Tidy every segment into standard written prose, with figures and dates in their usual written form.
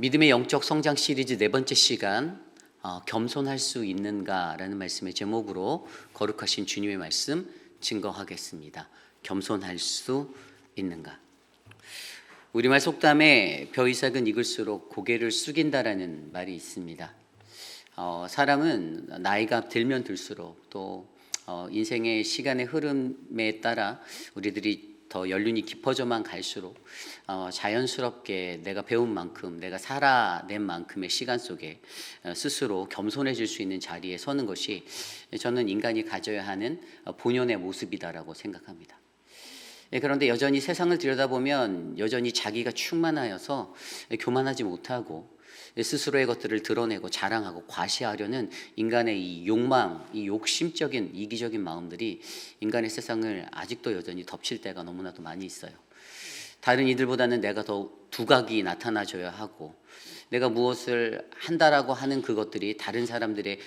믿음의 영적 성장 시리즈 네 번째 시간, 겸손할 수 있는가라는 말씀의 제목으로 거룩하신 주님의 말씀 증거하겠습니다. 겸손할 수 있는가? 우리말 속담에 벼 이삭은 익을수록 고개를 숙인다라는 말이 있습니다. 사람은 나이가 들면 들수록 또 인생의 시간의 흐름에 따라 우리들이 더 연륜이 깊어져만 갈수록 자연스럽게 내가 배운 만큼, 내가 살아낸 만큼의 시간 속에 스스로 겸손해질 수 있는 자리에 서는 것이 저는 인간이 가져야 하는 본연의 모습이다라고 생각합니다. 그런데 여전히 세상을 들여다보면 여전히 자기가 충만하여서 교만하지 못하고 스스로의 것들을 드러내고 자랑하고 과시하려는 인간의 이 욕망, 이 욕심적인 이기적인 마음들이 인간의 세상을 아직도 여전히 덮칠 때가 너무나도 많이 있어요. 다른 이들보다는 내가 더 두각이 나타나줘야 하고, 내가 무엇을 한다라고 하는 그것들이 다른 사람들의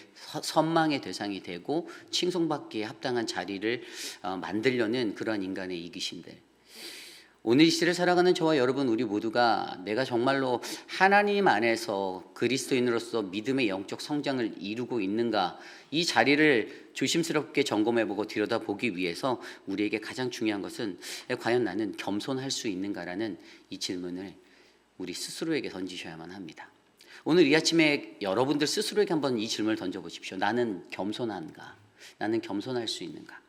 선망의 대상이 되고 칭송받기에 합당한 자리를 만들려는 그러한 인간의 이기심들. 오늘 이 시대를 살아가는 저와 여러분, 우리 모두가 내가 정말로 하나님 안에서 그리스도인으로서 믿음의 영적 성장을 이루고 있는가, 이 자리를 조심스럽게 점검해보고 들여다보기 위해서 우리에게 가장 중요한 것은 과연 나는 겸손할 수 있는가라는 이 질문을 우리 스스로에게 던지셔야만 합니다. 오늘 이 아침에 여러분들 스스로에게 한번 이 질문을 던져보십시오. 나는 겸손한가? 나는 겸손할 수 있는가?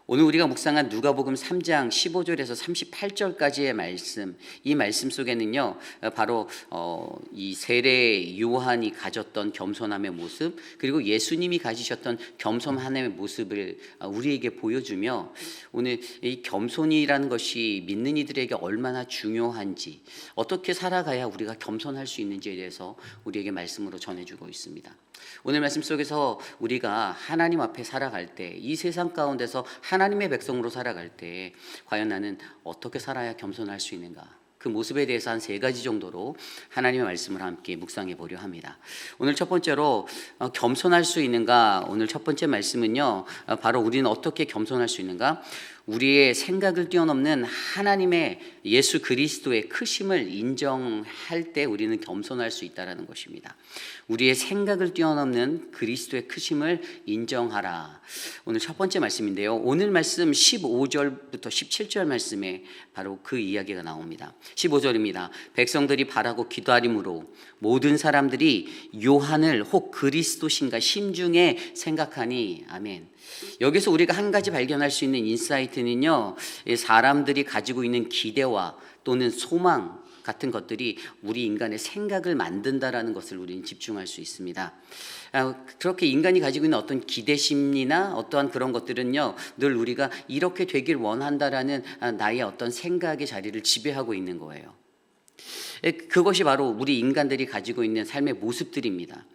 오늘 우리가 묵상한 누가복음 3장 15절에서 38절까지의 말씀, 이 말씀 속에는요, 바로 이 세례 요한이 가졌던 겸손함의 모습, 그리고 예수님이 가지셨던 겸손함의 모습을 우리에게 보여주며, 오늘 이 겸손이라는 것이 믿는 이들에게 얼마나 중요한지, 어떻게 살아가야 우리가 겸손할 수 있는지에 대해서 우리에게 말씀으로 전해주고 있습니다. 오늘 말씀 속에서 우리가 하나님 앞에 살아갈 때, 이 세상 가운데서 하나님의 백성으로 살아갈 때 과연 나는 어떻게 살아야 겸손할 수 있는가, 그 모습에 대해서 한 3가지 정도로 하나님의 말씀을 함께 묵상해 보려 합니다. 오늘 첫 번째로 겸손할 수 있는가, 오늘 첫 번째 말씀은요, 바로 우리는 어떻게 겸손할 수 있는가, 우리의 생각을 뛰어넘는 하나님의 예수 그리스도의 크심을 인정할 때 우리는 겸손할 수 있다는 것입니다. 우리의 생각을 뛰어넘는 그리스도의 크심을 인정하라. 오늘 첫 번째 말씀인데요, 오늘 말씀 15절부터 17절 말씀에 바로 그 이야기가 나옵니다. 15절입니다. 백성들이 바라고 기도하림으로 모든 사람들이 요한을 혹 그리스도신가 심중에 생각하니. 아멘. 여기서 우리가 한 가지 발견할 수 있는 인사이트는요, 사람들이 가지고 있는 기대와 또는 소망 같은 것들이 우리 인간의 생각을 만든다라는 것을 우리는 집중할 수 있습니다. 그렇게 인간이 가지고 있는 어떤 기대심이나 어떠한 그런 것들은요, 늘 우리가 이렇게 되길 원한다라는 나의 어떤 생각의 자리를 지배하고 있는 거예요. 그것이 바로 우리 인간들이 가지고 있는 삶의 모습들입니다.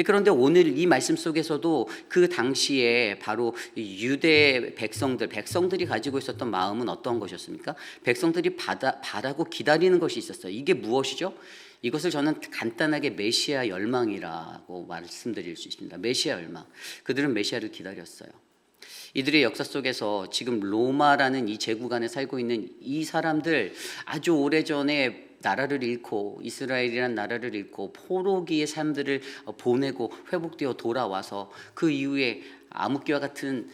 그런데 오늘 이 말씀 속에서도 그 당시에 바로 유대 백성들이 가지고 있었던 마음은 어떤 것이었습니까? 백성들이 바라고 기다리는 것이 있었어요. 이게 무엇이죠? 이것을 저는 간단하게 메시아 열망이라고 말씀드릴 수 있습니다. 메시아 열망. 그들은 메시아를 기다렸어요. 이들의 역사 속에서 지금 로마라는 이 제국 안에 살고 있는 이 사람들, 아주 오래전에 나라를 잃고, 이스라엘이라는 나라를 잃고 포로기의 삶들을 보내고 회복되어 돌아와서 그 이후에 암흑기와 같은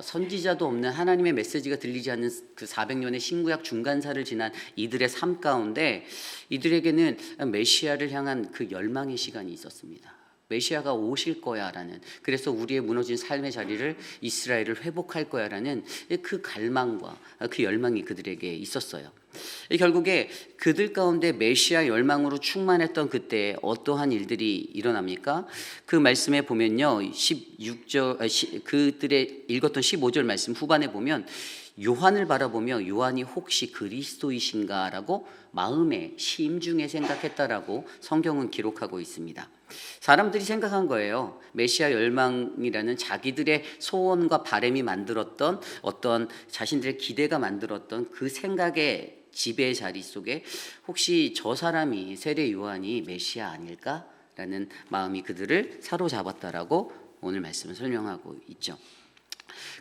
선지자도 없는 하나님의 메시지가 들리지 않는 그 400년의 신구약 중간사를 지난 이들의 삶 가운데 이들에게는 메시아를 향한 그 열망의 시간이 있었습니다. 메시아가 오실 거야라는, 그래서 우리의 무너진 삶의 자리를 이스라엘을 회복할 거야라는 그 갈망과 그 열망이 그들에게 있었어요. 결국에 그들 가운데 메시아 열망으로 충만했던 그때 어떠한 일들이 일어납니까? 그 말씀에 보면요, 16절 그들의 읽었던 15절 말씀 후반에 보면 요한을 바라보며 요한이 혹시 그리스도이신가라고 마음에 심중에 생각했다라고 성경은 기록하고 있습니다. 사람들이 생각한 거예요. 메시아 열망이라는 자기들의 소원과 바람이 만들었던 어떤 자신들의 기대가 만들었던 그 생각의 지배의 자리 속에 혹시 저 사람이 세례 요한이 메시아 아닐까라는 마음이 그들을 사로잡았다라고 오늘 말씀을 설명하고 있죠.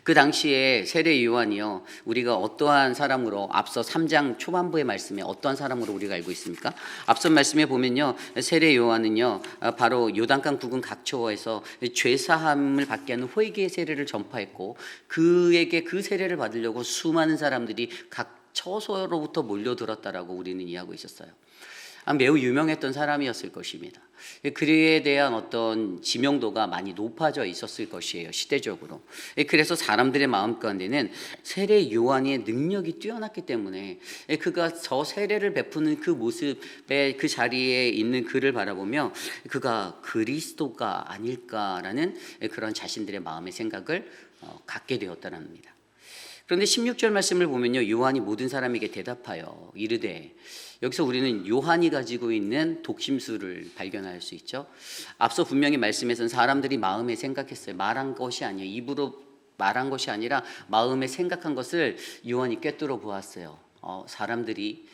그 당시에 세례 요한이요, 우리가 어떠한 사람으로, 앞서 3장 초반부의 말씀에 어떠한 사람으로 우리가 알고 있습니까? 앞선 말씀에 보면요, 세례 요한은요 바로 요단강 부근 각처에서 죄사함을 받게 하는 회개의 세례를 전파했고, 그에게 그 세례를 받으려고 수많은 사람들이 각 처소로부터 몰려들었다라고 우리는 이해하고 있었어요. 매우 유명했던 사람이었을 것입니다. 그에 대한 어떤 지명도가 많이 높아져 있었을 것이에요, 시대적으로. 그래서 사람들의 마음 가운데는 세례 요한의 능력이 뛰어났기 때문에 그가 저 세례를 베푸는 그 모습에, 그 자리에 있는 그를 바라보며 그가 그리스도가 아닐까라는 그런 자신들의 마음의 생각을 갖게 되었다는 겁니다. 그런데 16절 말씀을 보면요, 요한이 모든 사람에게 대답하여 이르되, 여기서 우리는 요한이 가지고 있는 독심술을 발견할 수 있죠. 앞서 분명히 말씀에서는 사람들이 마음에 생각했어요. 말한 것이 아니에요. 입으로 말한 것이 아니라 마음에 생각한 것을 요한이 꿰뚫어 보았어요. 사람들이,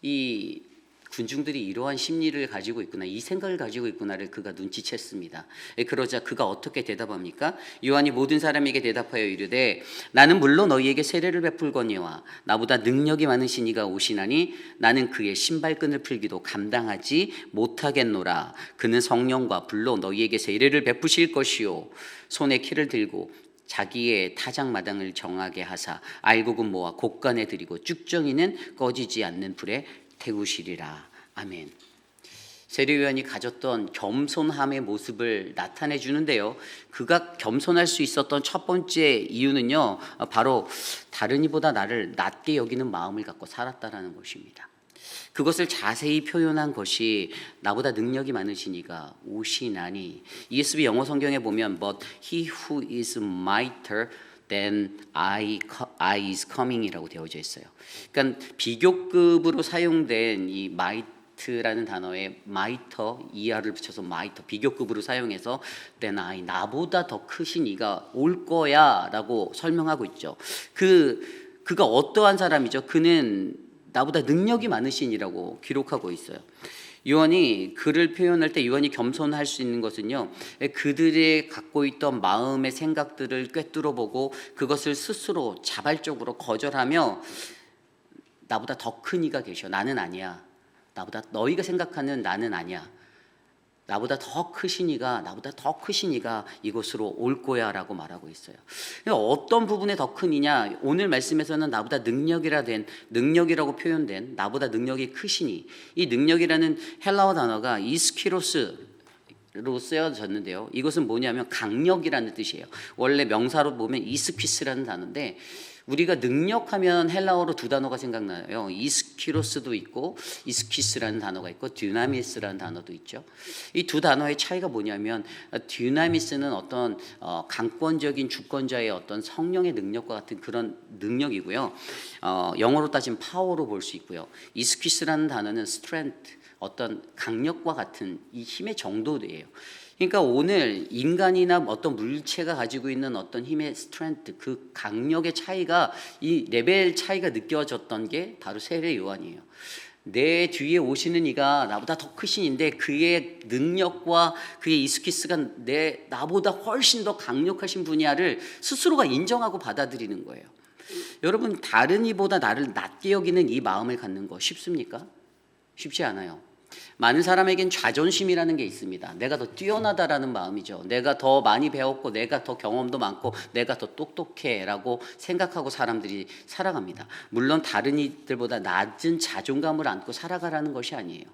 이 군중들이 이러한 심리를 가지고 있구나, 이 생각을 가지고 있구나를 그가 눈치챘습니다. 그러자 그가 어떻게 대답합니까? 요한이 모든 사람에게 대답하여 이르되, 나는 물론 너희에게 세례를 베풀거니와 나보다 능력이 많으신 이가 오시나니 나는 그의 신발끈을 풀기도 감당하지 못하겠노라. 그는 성령과 불로 너희에게 세례를 베푸실 것이요, 손에 키를 들고 자기의 타작마당을 정하게 하사 알곡은 모아 곡간에 들이고 쭉정이는 꺼지지 않는 불에 태우시리라. 아멘. 세례 요한이 가졌던 겸손함의 모습을 나타내 주는데요, 그가 겸손할 수 있었던 첫 번째 이유는요, 바로 다른 이보다 나를 낮게 여기는 마음을 갖고 살았다라는 것입니다. 그것을 자세히 표현한 것이 나보다 능력이 많으신 이가 오시나니, ESV 영어 성경에 보면 But he who is mightier than I is coming이라고 되어져 있어요. 그러니까 비교급으로 사용된 이 might라는 단어에 mighter, er를 붙여서 mighter, 비교급으로 사용해서 than I, 나보다 더 크신 이가 올 거야라고 설명하고 있죠. 그가 어떠한 사람이죠? 그는 나보다 능력이 많으신 이라고 기록하고 있어요. 요한이 그를 표현할 때 요한이 겸손할 수 있는 것은요, 그들이 갖고 있던 마음의 생각들을 꿰뚫어 보고 그것을 스스로 자발적으로 거절하며, 나보다 더 큰 이가 계셔, 나는 아니야, 나보다, 너희가 생각하는 나는 아니야, 나보다 더 크신 이가, 나보다 더 크신 이가 이곳으로 올 거야 라고 말하고 있어요. 어떤 부분에 더 큰 이냐, 오늘 말씀에서는 나보다 능력이라고 표현된 나보다 능력이 크시니, 이 능력이라는 헬라어 단어가 이스키로스로 쓰여졌는데요, 이것은 뭐냐면 강력이라는 뜻이에요. 원래 명사로 보면 이스퀴스라는 단어인데, 우리가 능력하면 헬라어로 두 단어가 생각나요. 이스키로스도 있고 이스키스라는 단어가 있고 듀나미스라는 단어도 있죠. 이 두 단어의 차이가 뭐냐면, 듀나미스는 어떤 강권적인 주권자의 어떤 성령의 능력과 같은 그런 능력이고요, 영어로 따지면 파워로 볼 수 있고요, 이스키스라는 단어는 strength, 어떤 강력과 같은 이 힘의 정도예요. 그러니까 오늘 인간이나 어떤 물체가 가지고 있는 어떤 힘의 스트렝트, 그 강력의 차이가, 이 레벨 차이가 느껴졌던 게 바로 세례 요한이에요. 내 뒤에 오시는 이가 나보다 더 크신 이인데, 그의 능력과 그의 이스키스가 나보다 훨씬 더 강력하신 분야를 스스로가 인정하고 받아들이는 거예요. 여러분, 다른 이보다 나를 낮게 여기는 이 마음을 갖는 거 쉽습니까? 쉽지 않아요. 많은 사람에겐 자존심이라는 게 있습니다. 내가 더 뛰어나다라는 마음이죠. 내가 더 많이 배웠고, 내가 더 경험도 많고, 내가 더 똑똑해 라고 생각하고 사람들이 살아갑니다. 물론 다른 이들보다 낮은 자존감을 안고 살아가라는 것이 아니에요.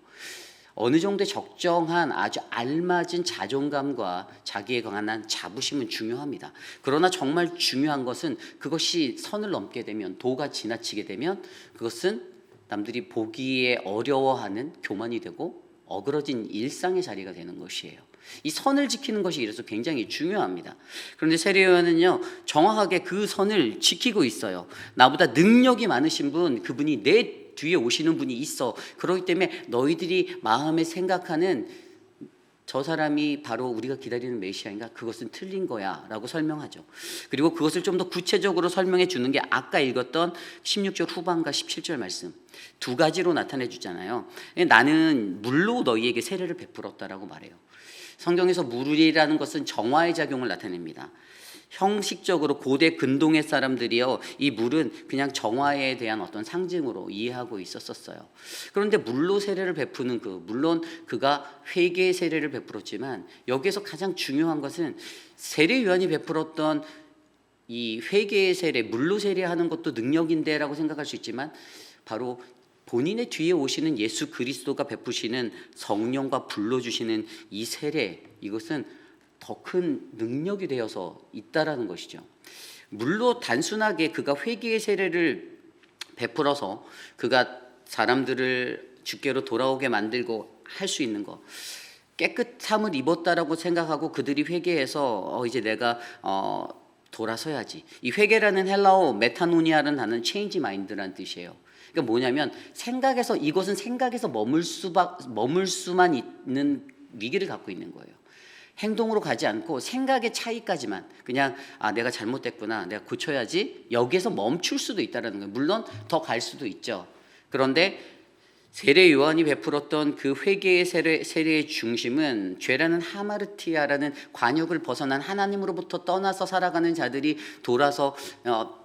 어느 정도의 적정한 아주 알맞은 자존감과 자기에 관한 자부심은 중요합니다. 그러나 정말 중요한 것은, 그것이 선을 넘게 되면, 도가 지나치게 되면 그것은 남들이 보기에 어려워하는 교만이 되고 어그러진 일상의 자리가 되는 것이에요. 이 선을 지키는 것이 이래서 굉장히 중요합니다. 그런데 세례 요한은요, 정확하게 그 선을 지키고 있어요. 나보다 능력이 많으신 분, 그분이 내 뒤에 오시는 분이 있어. 그렇기 때문에 너희들이 마음에 생각하는 저 사람이 바로 우리가 기다리는 메시아인가? 그것은 틀린 거야 라고 설명하죠. 그리고 그것을 좀 더 구체적으로 설명해 주는 게 아까 읽었던 16절 후반과 17절 말씀, 두 가지로 나타내 주잖아요. 나는 물로 너희에게 세례를 베풀었다라고 말해요. 성경에서 물이라는 것은 정화의 작용을 나타냅니다. 형식적으로 고대 근동의 사람들이요, 이 물은 그냥 정화에 대한 어떤 상징으로 이해하고 있었어요. 그런데 물로 세례를 베푸는 물론 그가 회개의 세례를 베풀었지만 여기에서 가장 중요한 것은 세례 요한이 베풀었던 이 회개의 세례, 물로 세례하는 것도 능력인데라고 생각할 수 있지만 바로 본인의 뒤에 오시는 예수 그리스도가 베푸시는 성령과 불로 주시는 이 세례, 이것은 더 큰 능력이 되어서 있다라는 것이죠. 물로 단순하게 그가 회개의 세례를 베풀어서 그가 사람들을 주께로 돌아오게 만들고 할 수 있는 것, 깨끗함을 입었다라고 생각하고 그들이 회개해서 이제 내가 돌아서야지. 이 회개라는 헬라어 메타노니아라는 단어는 체인지 마인드라는 뜻이에요. 그러니까 뭐냐면 이것은 생각에서 머물 수만 있는 위기를 갖고 있는 거예요. 행동으로 가지 않고 생각의 차이까지만, 그냥 내가 잘못됐구나, 내가 고쳐야지, 여기에서 멈출 수도 있다는 거예요. 물론 더 갈 수도 있죠. 그런데 세례 요한이 베풀었던 그 회개의 세례의 중심은 죄라는 하마르티아라는 관역을 벗어난 하나님으로부터 떠나서 살아가는 자들이 돌아서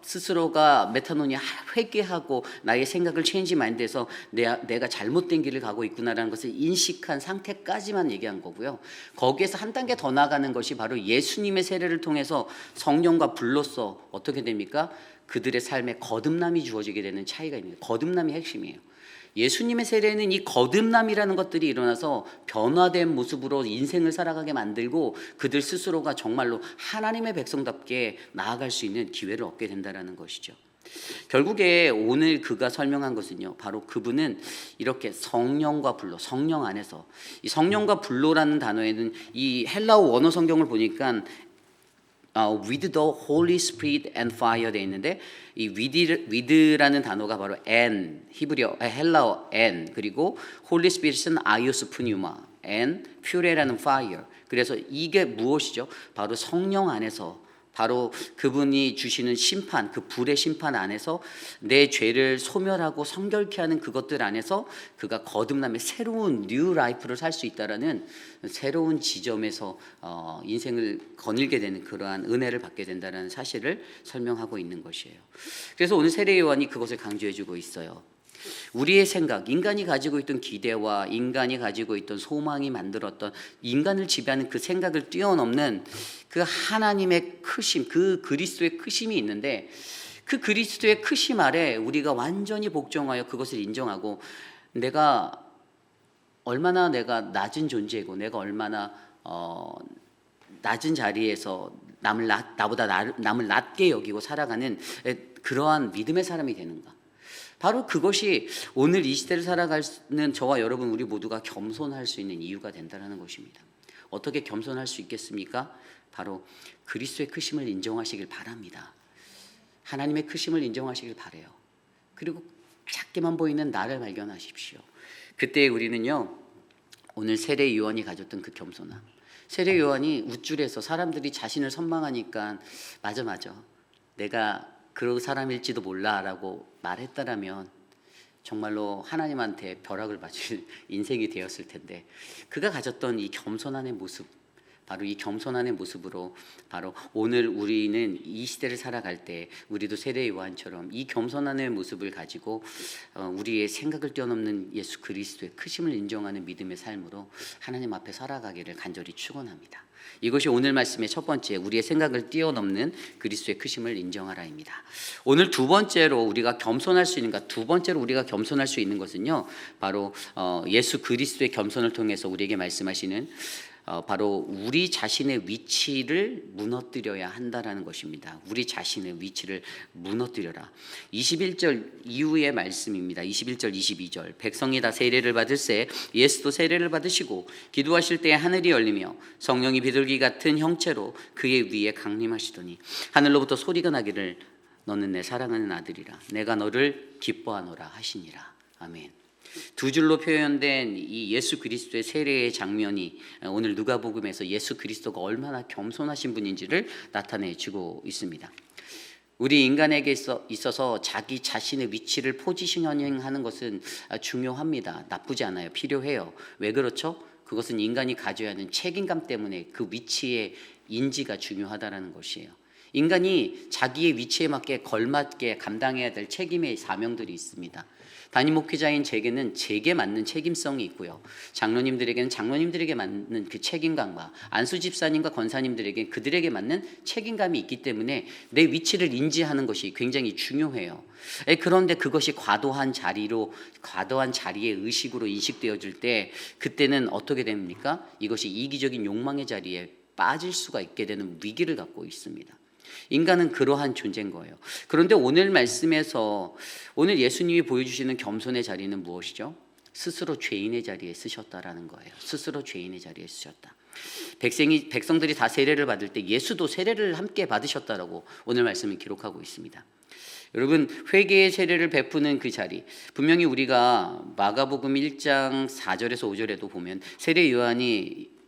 스스로가 메타노니아 회개하고 나의 생각을 체인지 마인드해서 내가 잘못된 길을 가고 있구나라는 것을 인식한 상태까지만 얘기한 거고요. 거기에서 한 단계 더 나가는 것이 바로 예수님의 세례를 통해서 성령과 불로써 어떻게 됩니까? 그들의 삶에 거듭남이 주어지게 되는 차이가 있는 거예요. 거듭남이 핵심이에요. 예수님의 세례는 이 거듭남이라는 것들이 일어나서 변화된 모습으로 인생을 살아가게 만들고 그들 스스로가 정말로 하나님의 백성답게 나아갈 수 있는 기회를 얻게 된다는 것이죠. 결국에 오늘 그가 설명한 것은요, 바로 그분은 이렇게 성령과 불로, 성령 안에서, 이 성령과 불로라는 단어에는 이 헬라어 원어 성경을 보니까 with the Holy Spirit and fire 돼 있는데, 이 with라는 단어가 바로 and, 헬라어 and, 그리고 Holy Spirit은 ios pneuma and pure라는 fire. 그래서 이게 무엇이죠? 바로 성령 안에서, 바로 그분이 주시는 심판, 그 불의 심판 안에서 내 죄를 소멸하고 성결케 하는 그것들 안에서 그가 거듭남의 새로운 뉴 라이프를 살 수 있다라는 새로운 지점에서 인생을 거닐게 되는 그러한 은혜를 받게 된다는 사실을 설명하고 있는 것이에요. 그래서 오늘 세례 요한이 그것을 강조해주고 있어요. 우리의 생각, 인간이 가지고 있던 기대와 인간이 가지고 있던 소망이 만들었던 인간을 지배하는 그 생각을 뛰어넘는 그 하나님의 크심, 그 그리스도의 크심이 있는데, 그 그리스도의 크심 아래 우리가 완전히 복종하여 그것을 인정하고 얼마나 내가 낮은 존재이고 내가 얼마나 낮은 자리에서 나보다 남을 낮게 여기고 살아가는 그러한 믿음의 사람이 되는가. 바로 그것이 오늘 이 시대를 살아가는 저와 여러분 우리 모두가 겸손할 수 있는 이유가 된다는 것입니다. 어떻게 겸손할 수 있겠습니까? 바로 그리스도의 크심을 인정하시길 바랍니다. 하나님의 크심을 인정하시길 바라요. 그리고 작게만 보이는 나를 발견하십시오. 그때 우리는요, 오늘 세례 요한이 가졌던 그 겸손함, 세례 요한이 우쭐해서 사람들이 자신을 선망하니까 맞아 내가 그런 사람일지도 몰라라고 말했다라면 정말로 하나님한테 벼락을 맞을 인생이 되었을 텐데, 그가 가졌던 이 겸손함의 모습, 바로 이 겸손함의 모습으로 바로 오늘 우리는 이 시대를 살아갈 때 우리도 세례 요한처럼 이 겸손함의 모습을 가지고 우리의 생각을 뛰어넘는 예수 그리스도의 크심을 인정하는 믿음의 삶으로 하나님 앞에 살아가기를 간절히 축원합니다. 이것이 오늘 말씀의 첫 번째, 우리의 생각을 뛰어넘는 그리스도의 크심을 인정하라입니다. 오늘 두 번째로 우리가 겸손할 수 있는 것은요, 바로 예수 그리스도의 겸손을 통해서 우리에게 말씀하시는 바로 우리 자신의 위치를 무너뜨려야 한다라는 것입니다. 우리 자신의 위치를 무너뜨려라. 21절 이후의 말씀입니다. 21절 22절 백성이 다 세례를 받을새 예수도 세례를 받으시고 기도하실 때에 하늘이 열리며 성령이 비둘기 같은 형체로 그의 위에 강림하시더니 하늘로부터 소리가 나기를 너는 내 사랑하는 아들이라 내가 너를 기뻐하노라 하시니라. 아멘. 두 줄로 표현된 이 예수 그리스도의 세례의 장면이 오늘 누가복음에서 예수 그리스도가 얼마나 겸손하신 분인지를 나타내주고 있습니다. 우리 인간에게 있어서 자기 자신의 위치를 포지셔닝하는 것은 중요합니다. 나쁘지 않아요. 필요해요. 왜 그렇죠? 그것은 인간이 가져야 하는 책임감 때문에 그 위치의 인지가 중요하다는 것이에요. 인간이 자기의 위치에 맞게 걸맞게 감당해야 될 책임의 사명들이 있습니다. 담임 목회자인 제게는 제게 맞는 책임성이 있고요. 장로님들에게는 장로님들에게 맞는 그 책임감과, 안수 집사님과 권사님들에게 그들에게 맞는 책임감이 있기 때문에 내 위치를 인지하는 것이 굉장히 중요해요. 그런데 그것이 과도한 자리의 의식으로 인식되어질 때, 그때는 어떻게 됩니까? 이것이 이기적인 욕망의 자리에 빠질 수가 있게 되는 위기를 갖고 있습니다. 인간은 그러한 존재인 거예요. 그런데 오늘 말씀에서 오늘 예수님이 보여주시는 겸손의 자리는 무엇이죠? 스스로 죄인의 자리에 쓰셨다라는 거예요. 스스로 죄인의 자리에 쓰셨다. 백성들이 다 세례를 받을 때 예수도 세례를 함께 받으셨다라고 오늘 말씀을 기록하고 있습니다. 여러분, 회개의 세례를 베푸는 그 자리, 분명히 우리가 마가복음 1장 4절에서 5절에도 보면 세례 요한이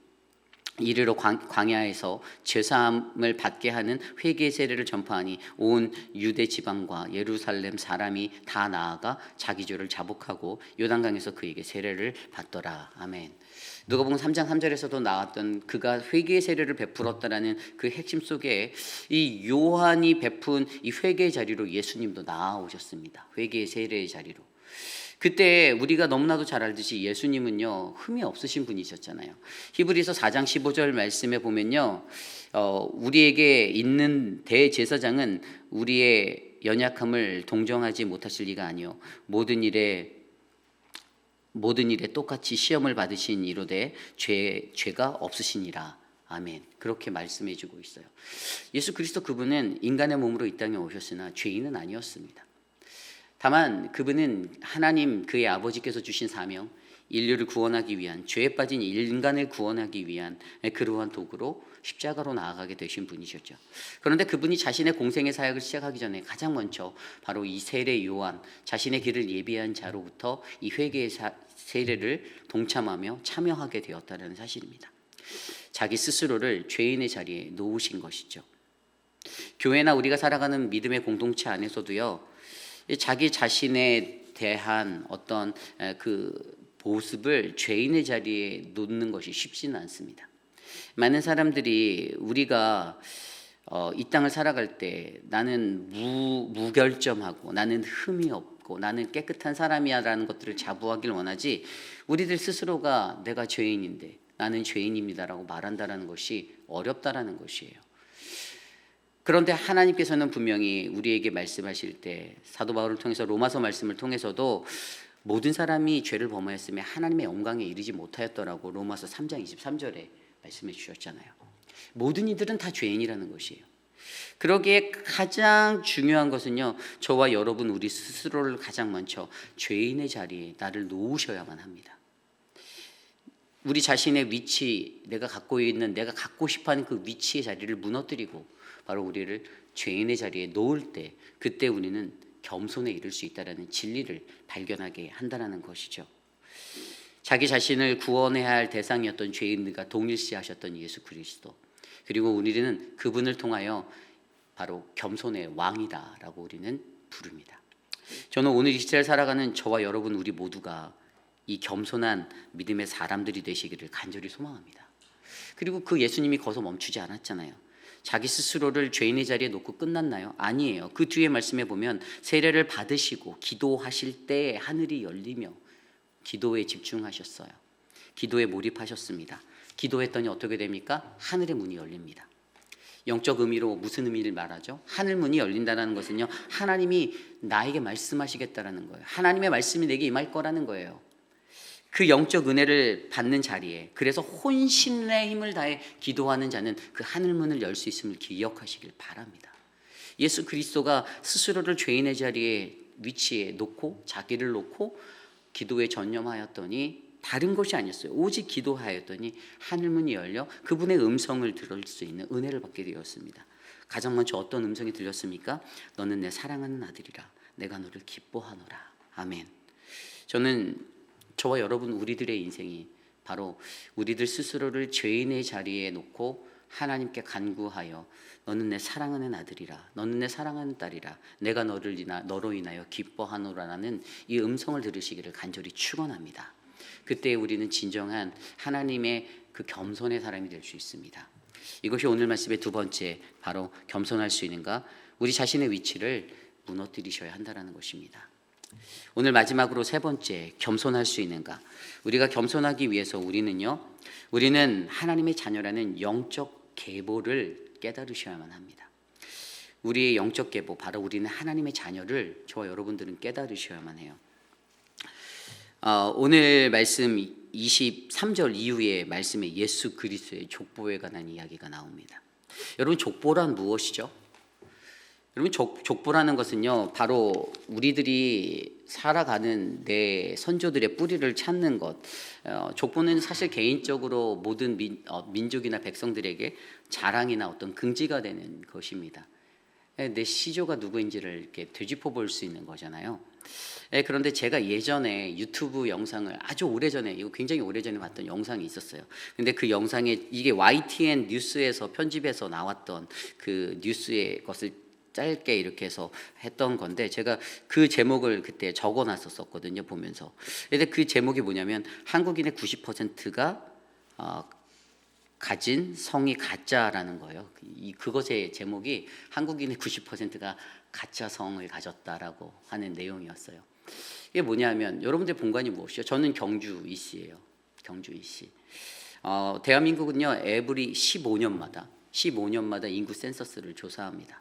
이르러 광야에서 죄사함을 받게 하는 회개 세례를 전파하니 온 유대 지방과 예루살렘 사람이 다 나아가 자기 죄를 자복하고 요단강에서 그에게 세례를 받더라. 아멘. 누가복음 3장 3절에서도 나왔던 그가 회개의 세례를 베풀었다라는 그 핵심 속에 이 요한이 베푼 이 회개의 자리로 예수님도 나아오셨습니다. 회개의 세례의 자리로. 그때 우리가 너무나도 잘 알듯이 예수님은요, 흠이 없으신 분이셨잖아요. 히브리서 4장 15절 말씀에 보면요, 우리에게 있는 대제사장은 우리의 연약함을 동정하지 못하실 리가 아니요 모든 일에 똑같이 시험을 받으신 이로되 죄가 없으시니라. 아멘. 그렇게 말씀해 주고 있어요. 예수 그리스도 그분은 인간의 몸으로 이 땅에 오셨으나 죄인은 아니었습니다. 다만 그분은 하나님 그의 아버지께서 주신 사명, 인류를 구원하기 위한, 죄에 빠진 인간을 구원하기 위한 그러한 도구로 십자가로 나아가게 되신 분이셨죠. 그런데 그분이 자신의 공생의 사역을 시작하기 전에 가장 먼저 바로 이 세례 요한, 자신의 길을 예비한 자로부터 이 회개의 세례를 동참하며 참여하게 되었다는 사실입니다. 자기 스스로를 죄인의 자리에 놓으신 것이죠. 교회나 우리가 살아가는 믿음의 공동체 안에서도요, 자기 자신에 대한 어떤 그 모습을 죄인의 자리에 놓는 것이 쉽지는 않습니다. 많은 사람들이 우리가 이 땅을 살아갈 때 나는 무결점하고 나는 흠이 없고 나는 깨끗한 사람이야라는 것들을 자부하길 원하지, 우리들 스스로가 내가 죄인인데 나는 죄인입니다라고 말한다라는 것이 어렵다라는 것이에요. 그런데 하나님께서는 분명히 우리에게 말씀하실 때 사도 바울을 통해서 로마서 말씀을 통해서도 모든 사람이 죄를 범하였으며 하나님의 영광에 이르지 못하였더라고 로마서 3장 23절에 말씀해 주셨잖아요. 모든 이들은 다 죄인이라는 것이에요. 그러기에 가장 중요한 것은요, 저와 여러분 우리 스스로를 가장 먼저 죄인의 자리에 나를 놓으셔야만 합니다. 우리 자신의 위치, 내가 갖고 있는, 내가 갖고 싶어하는 그 위치의 자리를 무너뜨리고 바로 우리를 죄인의 자리에 놓을 때, 그때 우리는 겸손에 이를 수 있다는 진리를 발견하게 한다는 것이죠. 자기 자신을 구원해야 할 대상이었던 죄인들과 동일시하셨던 예수 그리스도, 그리고 우리는 그분을 통하여 바로 겸손의 왕이다라고 우리는 부릅니다. 저는 오늘 이 시대를 살아가는 저와 여러분 우리 모두가 이 겸손한 믿음의 사람들이 되시기를 간절히 소망합니다. 그리고 그 예수님이 거기서 멈추지 않았잖아요. 자기 스스로를 죄인의 자리에 놓고 끝났나요? 아니에요. 그 뒤에 말씀에 보면 세례를 받으시고 기도하실 때 하늘이 열리며 기도에 집중하셨어요. 기도에 몰입하셨습니다. 기도했더니 어떻게 됩니까? 하늘의 문이 열립니다. 영적 의미로 무슨 의미를 말하죠? 하늘 문이 열린다는 것은요, 하나님이 나에게 말씀하시겠다라는 거예요. 하나님의 말씀이 내게 임할 거라는 거예요. 그 영적 은혜를 받는 자리에, 그래서 혼신의 힘을 다해 기도하는 자는 그 하늘문을 열 수 있음을 기억하시길 바랍니다. 예수 그리스도가 스스로를 죄인의 자리에 위치에 놓고 자기를 놓고 기도에 전념하였더니 다른 것이 아니었어요. 오직 기도하였더니 하늘문이 열려 그분의 음성을 들을 수 있는 은혜를 받게 되었습니다. 가장 먼저 어떤 음성이 들렸습니까? 너는 내 사랑하는 아들이라, 내가 너를 기뻐하노라. 아멘. 저는 저와 여러분 우리들의 인생이 바로 우리들 스스로를 죄인의 자리에 놓고 하나님께 간구하여 너는 내 사랑하는 아들이라, 너는 내 사랑하는 딸이라, 내가 너로 인하여 기뻐하노라라는 이 음성을 들으시기를 간절히 축원합니다. 그때 우리는 진정한 하나님의 그 겸손의 사람이 될 수 있습니다. 이것이 오늘 말씀의 두 번째, 바로 겸손할 수 있는가? 우리 자신의 위치를 무너뜨리셔야 한다는 것입니다. 오늘 마지막으로 세 번째, 겸손할 수 있는가? 우리가 겸손하기 위해서 우리는 하나님의 자녀라는 영적 계보를 깨달으셔야만 합니다. 우리의 영적 계보, 바로 우리는 하나님의 자녀를 저와 여러분들은 깨달으셔야만 해요. 오늘 말씀 23절 이후의 말씀에 예수 그리스도의 족보에 관한 이야기가 나옵니다. 여러분, 족보란 무엇이죠? 여러분, 족보라는 것은요, 바로 우리들이 살아가는 내 선조들의 뿌리를 찾는 것. 족보는 사실 개인적으로 모든 민족이나 백성들에게 자랑이나 어떤 긍지가 되는 것입니다. 내 시조가 누구인지를 이렇게 되짚어 볼 수 있는 거잖아요. 그런데 제가 예전에 유튜브 영상을 아주 오래전에, 이거 굉장히 오래전에 봤던 영상이 있었어요. 근데 그 영상에 이게 YTN 뉴스에서 편집해서 나왔던 그 뉴스의 것을 짧게 이렇게 해서 했던 건데, 제가 그 제목을 그때 적어놨었거든요, 보면서. 근데 그 제목이 뭐냐면, 한국인의 90%가 가진 성이 가짜라는 거예요. 그것의 제목이 한국인의 90%가 가짜 성을 가졌다라고 하는 내용이었어요. 이게 뭐냐면, 여러분들 본관이 무엇이죠? 저는 경주 이씨예요. 경주 이씨. 대한민국은요, 에브리 15년마다 인구 센서스를 조사합니다.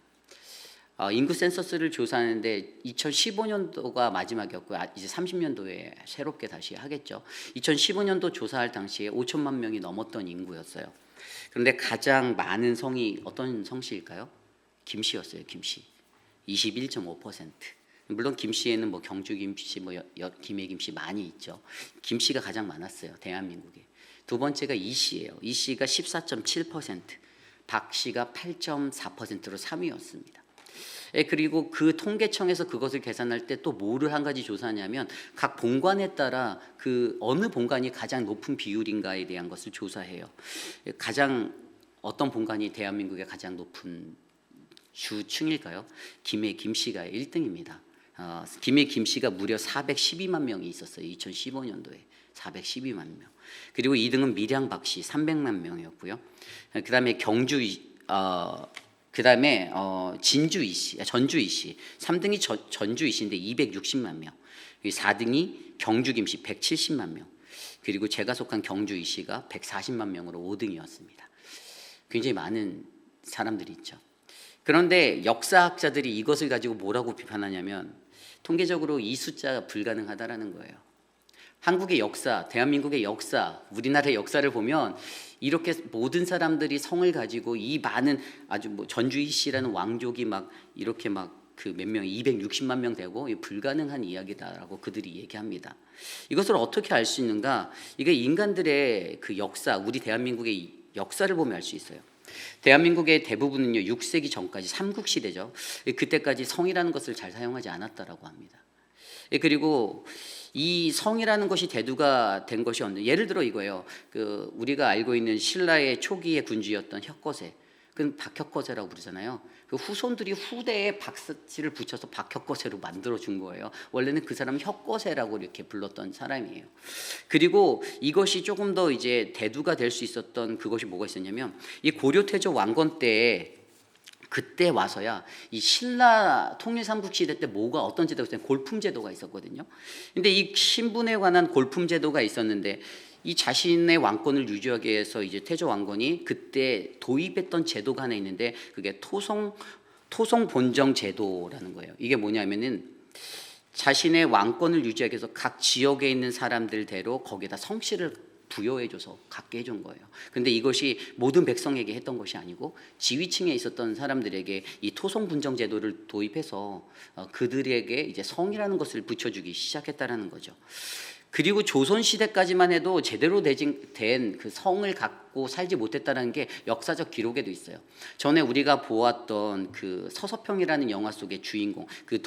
인구 센서스를 조사하는데 2015년도가 마지막이었고요. 이제 30년도에 새롭게 다시 하겠죠. 2015년도 조사할 당시에 5천만 명이 넘었던 인구였어요. 그런데 가장 많은 성이 어떤 성씨일까요? 김씨였어요. 김씨. 21.5%. 물론 김씨에는 뭐 경주 김씨, 김해 김씨 많이 있죠. 김씨가 가장 많았어요, 대한민국에. 두 번째가 이씨예요. 이씨가 14.7%, 박씨가 8.4%로 3위였습니다. 그리고 그 통계청에서 그것을 계산할 때 또 뭐를 한 가지 조사하냐면, 각 본관에 따라 그 어느 본관이 가장 높은 비율인가에 대한 것을 조사해요. 가장 어떤 본관이 대한민국의 가장 높은 주층일까요? 김해 김씨가 1등입니다. 김해 김씨가 무려 412만 명이 있었어요. 2015년도에 412만 명. 그리고 2등은 밀양 박씨 300만 명이었고요. 그다음에 진주 이씨, 전주 이씨. 3등이 전주 이씨인데 260만 명. 4등이 경주 김씨 170만 명. 그리고 제가 속한 경주 이씨가 140만 명으로 5등이었습니다. 굉장히 많은 사람들이 있죠. 그런데 역사학자들이 이것을 가지고 뭐라고 비판하냐면, 통계적으로 이 숫자가 불가능하다라는 거예요. 한국의 역사, 대한민국의 역사, 우리나라의 역사를 보면 이렇게 모든 사람들이 성을 가지고 이 많은 아주 전주희 씨라는 왕족이 막 이렇게 막 그 몇 명 260만 명 되고 불가능한 이야기다라고 그들이 얘기합니다. 이것을 어떻게 알 수 있는가? 이게 인간들의 그 역사, 우리 대한민국의 역사를 보면 알 수 있어요. 대한민국의 대부분은요 6세기 전까지 삼국시대죠. 그때까지 성이라는 것을 잘 사용하지 않았다라고 합니다. 그리고 이 성이라는 것이 대두가 된 것이 없는, 예를 들어 이거예요. 우리가 알고 있는 신라의 초기의 군주였던 혁거세, 그건 박혁거세라고 부르잖아요. 그 후손들이 후대에 박씨를 붙여서 박혁거세로 만들어 준 거예요. 원래는 그 사람은 혁거세라고 이렇게 불렀던 사람이에요. 그리고 이것이 조금 더 이제 대두가 될 수 있었던 그것이 뭐가 있었냐면, 이 고려태조 왕건 때에 그때 와서야 이 신라 통일 삼국시대 때 뭐가 어떤 제도가 있었냐면 골품 제도가 있었거든요. 근데 이 신분에 관한 골품 제도가 있었는데, 이 자신의 왕권을 유지하기 위해서 이제 태조 왕건이 그때 도입했던 제도가 하나 있는데, 그게 토송 본정 제도라는 거예요. 이게 뭐냐면은 자신의 왕권을 유지하기 위해서 각 지역에 있는 사람들대로 거기에다 성씨를 부여해줘서 갖게 해준 거예요. 근데 이것이 모든 백성에게 했던 것이 아니고 지위층에 있었던 사람들에게 이 토송 분정 제도를 도입해서 그들에게 이제 성이라는 것을 붙여주기 시작했다라는 거죠. 그리고 조선 시대까지만 해도 제대로 된 그 성을 갖고 살지 못했다는 게 역사적 기록에도 있어요. 전에 우리가 보았던 그 서서평이라는 영화 속의 주인공, 그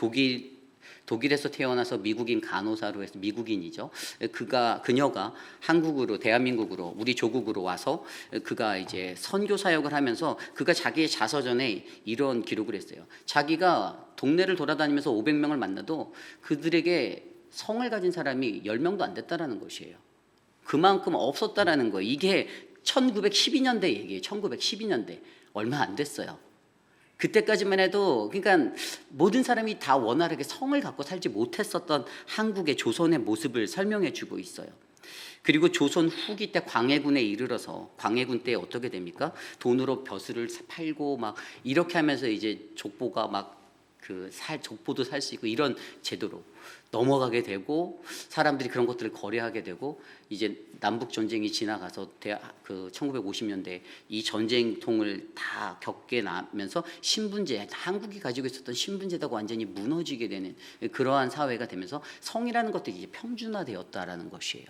독일에서 태어나서 미국인 간호사로 해서 미국인이죠. 그녀가 한국으로, 대한민국으로, 우리 조국으로 와서 그가 이제 선교 사역을 하면서 그가 자기의 자서전에 이런 기록을 했어요. 자기가 동네를 돌아다니면서 500명을 만나도 그들에게 성을 가진 사람이 10명도 안 됐다라는 것이에요. 그만큼 없었다라는 거예요. 이게 1912년대 얘기예요. 1912년대. 얼마 안 됐어요. 그때까지만 해도 그러니까 모든 사람이 다 원활하게 성을 갖고 살지 못했었던 한국의 조선의 모습을 설명해 주고 있어요. 그리고 조선 후기 때 광해군에 이르러서 광해군 때 어떻게 됩니까? 돈으로 벼슬을 팔고 막 이렇게 하면서 이제 족보가 막 족보도 살 수 있고 이런 제도로 넘어가게 되고 사람들이 그런 것들을 거래하게 되고 이제 남북 전쟁이 지나가서 1950년대 이 전쟁통을 다 겪게 나면서 신분제, 한국이 가지고 있었던 신분제도가 완전히 무너지게 되는 그러한 사회가 되면서 성이라는 것들이 이제 평준화되었다라는 것이에요.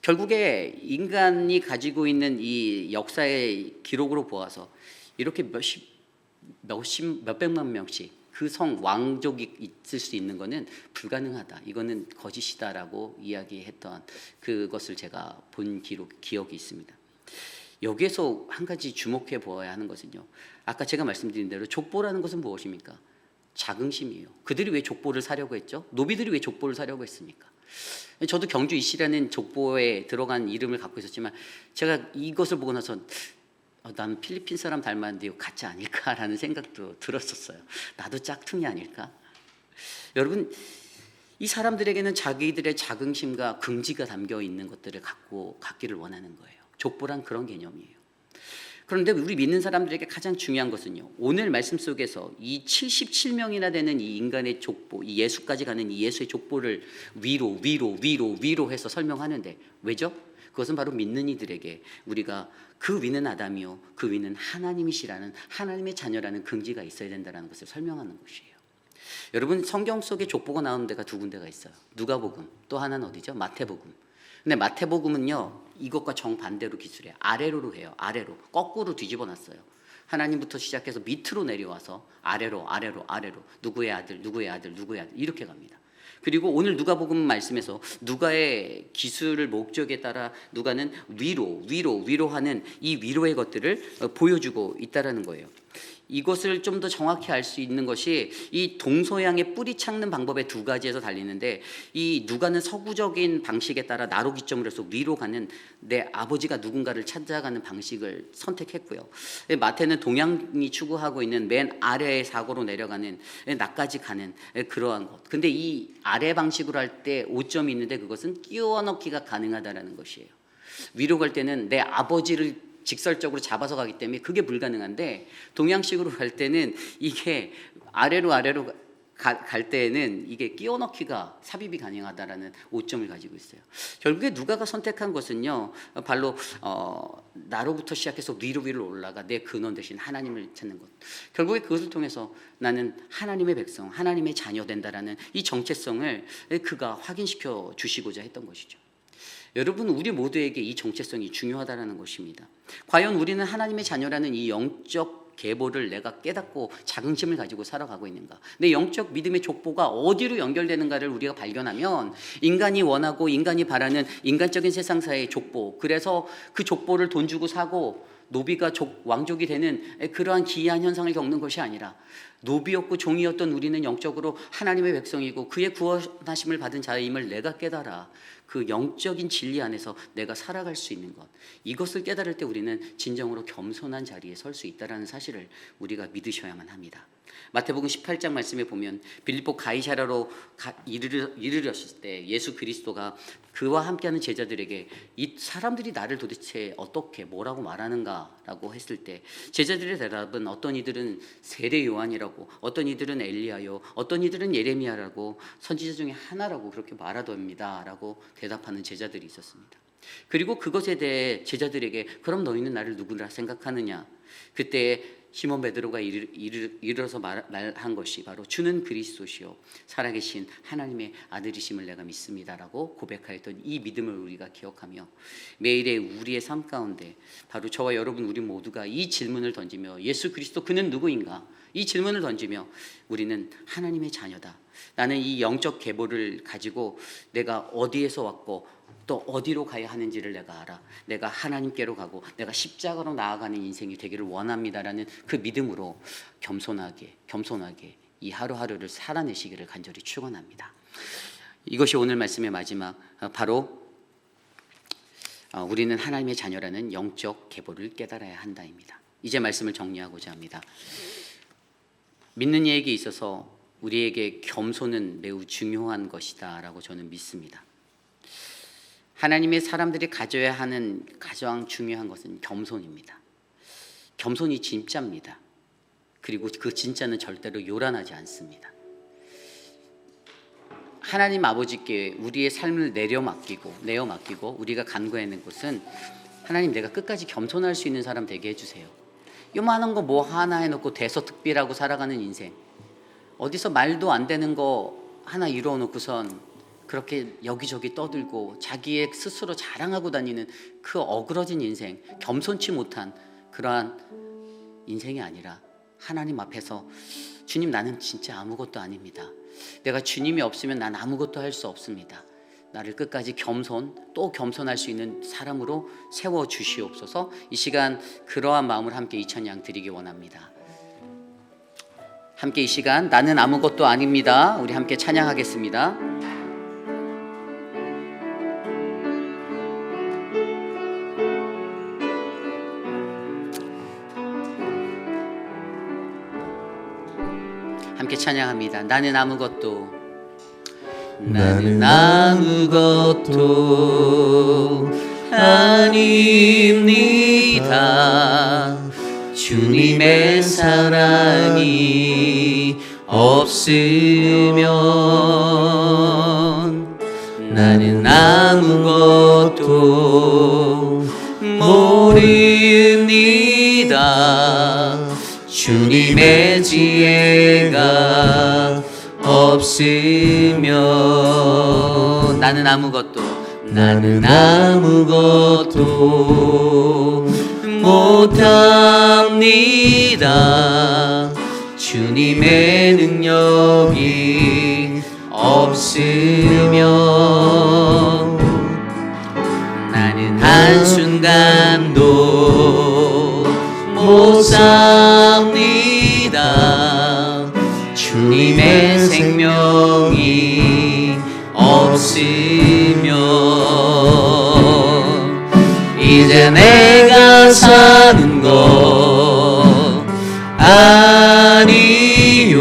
결국에 인간이 가지고 있는 이 역사의 기록으로 보아서 이렇게 몇백만 명씩 그 성 왕족이 있을 수 있는 것은 불가능하다. 이거는 거짓이다라고 이야기했던 그것을 제가 본 기억이 있습니다. 여기에서 한 가지 주목해 보아야 하는 것은요. 아까 제가 말씀드린 대로 족보라는 것은 무엇입니까? 자긍심이에요. 그들이 왜 족보를 사려고 했죠? 노비들이 왜 족보를 사려고 했습니까? 저도 경주 이씨라는 족보에 들어간 이름을 갖고 있었지만 제가 이것을 보고 나서 난 필리핀 사람 닮았는데 이거 가짜 아닐까라는 생각도 들었었어요. 나도 짝퉁이 아닐까? 여러분, 이 사람들에게는 자기들의 자긍심과 긍지가 담겨 있는 것들을 갖기를 원하는 거예요. 족보란 그런 개념이에요. 그런데 우리 믿는 사람들에게 가장 중요한 것은요, 오늘 말씀 속에서 이 77명이나 되는 이 인간의 족보, 이 예수까지 가는 이 예수의 족보를 위로 해서 설명하는데 왜죠? 그것은 바로 믿는 이들에게 우리가 그 위는 아담이요 그 위는 하나님이시라는 하나님의 자녀라는 긍지가 있어야 된다는 것을 설명하는 것이에요. 여러분, 성경 속에 족보가 나오는 데가 두 군데가 있어요. 누가복음, 또 하나는 어디죠? 마태복음. 근데 마태복음은요, 이것과 정반대로 기술해요. 아래로 해요. 아래로. 거꾸로 뒤집어 놨어요. 하나님부터 시작해서 밑으로 내려와서 아래로 누구의 아들 이렇게 갑니다. 그리고 오늘 누가복음 말씀에서 누가의 기술을 목적에 따라 누가는 위로 하는 이 위로의 것들을 보여주고 있다라는 거예요. 이것을 좀 더 정확히 알 수 있는 것이 이 동서양의 뿌리 찾는 방법의 두 가지에서 달리는데, 이 누가는 서구적인 방식에 따라 나로 기점으로 해서 위로 가는 내 아버지가 누군가를 찾아가는 방식을 선택했고요. 마태는 동양이 추구하고 있는 맨 아래의 사고로 내려가는 나까지 가는 그러한 것. 근데 이 아래 방식으로 할 때 오점이 있는데 그것은 끼워 넣기가 가능하다라는 것이에요. 위로 갈 때는 내 아버지를 직설적으로 잡아서 가기 때문에 그게 불가능한데, 동양식으로 갈 때는 이게 아래로 갈 때에는 이게 끼워 넣기가 삽입이 가능하다라는 오점을 가지고 있어요. 결국에 누가가 선택한 것은요, 바로 나로부터 시작해서 위로 올라가 내 근원 대신 하나님을 찾는 것. 결국에 그것을 통해서 나는 하나님의 백성, 하나님의 자녀 된다라는 이 정체성을 그가 확인시켜 주시고자 했던 것이죠. 여러분, 우리 모두에게 이 정체성이 중요하다는 것입니다. 과연 우리는 하나님의 자녀라는 이 영적 계보를 내가 깨닫고 자긍심을 가지고 살아가고 있는가? 내 영적 믿음의 족보가 어디로 연결되는가를 우리가 발견하면 인간이 원하고 인간이 바라는 인간적인 세상사의 족보, 그래서 그 족보를 돈 주고 사고 노비가 왕족이 되는 그러한 기이한 현상을 겪는 것이 아니라, 노비였고 종이었던 우리는 영적으로 하나님의 백성이고 그의 구원하심을 받은 자임을 내가 깨달아 그 영적인 진리 안에서 내가 살아갈 수 있는 것, 이것을 깨달을 때 우리는 진정으로 겸손한 자리에 설 수 있다는 사실을 우리가 믿으셔야만 합니다. 마태복음 18장 말씀에 보면 빌립보 가이사랴로 이르렀을 때 예수 그리스도가 그와 함께하는 제자들에게 이 사람들이 나를 도대체 어떻게 뭐라고 말하는가라고 했을 때 제자들의 대답은 어떤 이들은 세례 요한이라고, 어떤 이들은 엘리야요, 어떤 이들은 예레미야라고, 선지자 중에 하나라고 그렇게 말하더입니다라고 대답하는 제자들이 있었습니다. 그리고 그것에 대해 제자들에게 그럼 너희는 나를 누구라 생각하느냐? 그때 시몬 베드로가 일어서 말한 것이 바로 주는 그리스도시요 살아계신 하나님의 아들이심을 내가 믿습니다라고 고백하였던 이 믿음을 우리가 기억하며 매일의 우리의 삶 가운데 바로 저와 여러분 우리 모두가 이 질문을 던지며 예수 그리스도 그는 누구인가? 이 질문을 던지며 우리는 하나님의 자녀다. 나는 이 영적 계보를 가지고 내가 어디에서 왔고 또 어디로 가야 하는지를 내가 알아. 내가 하나님께로 가고 내가 십자가로 나아가는 인생이 되기를 원합니다라는 그 믿음으로 겸손하게 이 하루하루를 살아내시기를 간절히 축원합니다. 이것이 오늘 말씀의 마지막, 바로 우리는 하나님의 자녀라는 영적 계보를 깨달아야 한다입니다. 이제 말씀을 정리하고자 합니다. 믿는 이에게 있어서 우리에게 겸손은 매우 중요한 것이다 라고 저는 믿습니다. 하나님의 사람들이 가져야 하는 가장 중요한 것은 겸손입니다. 겸손이 진짜입니다. 그리고 그 진짜는 절대로 요란하지 않습니다. 하나님 아버지께 우리의 삶을 내어 맡기고 우리가 간구하는 것은 하나님, 내가 끝까지 겸손할 수 있는 사람 되게 해주세요. 요만한 거 뭐 하나 해놓고 대서특필하고 살아가는 인생, 어디서 말도 안 되는 거 하나 이루어놓고선 그렇게 여기저기 떠들고 자기의 스스로 자랑하고 다니는 그 어그러진 인생, 겸손치 못한 그러한 인생이 아니라 하나님 앞에서 주님, 나는 진짜 아무것도 아닙니다. 내가 주님이 없으면 난 아무것도 할 수 없습니다. 나를 끝까지 또 겸손할 수 있는 사람으로 세워주시옵소서. 이 시간 그러한 마음을 함께 이 찬양 드리기 원합니다. 함께 이 시간 나는 아무것도 아닙니다. 우리 함께 찬양하겠습니다. 함께 찬양합니다. 나는 아무것도 아닙니다. 주님의 사랑이 없으면 나는 아무것도 모릅니다. 주님의 지혜가 없으면 나는 아무것도 못합니다. 주님의 능력이 없으면 나는 한순간도 못 삽니다. 주님의 생명이 없으면 이제 내가 사는 것 아니요,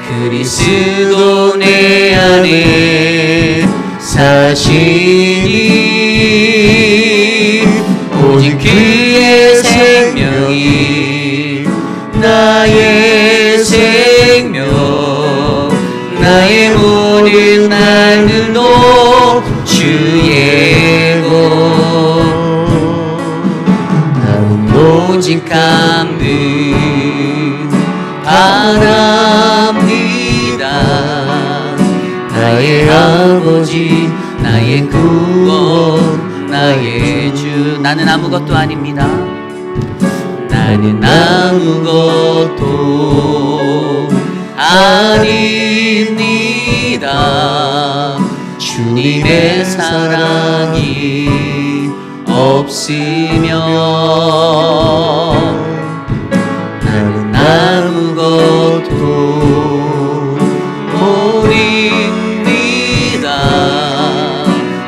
그리스도 내 안에 사시니 오직 그의 생명이 나의 생명, 나의 모든 날들도 주의 것. 나는 오직 감을 바랍니다. 나의 아버지, 나의 구원, 나의 주. 나는 아무것도 아닙니다. 나는 아무것도 아닙니다. 주님의 사랑이 없으면 나는 아무것도 모릅니다.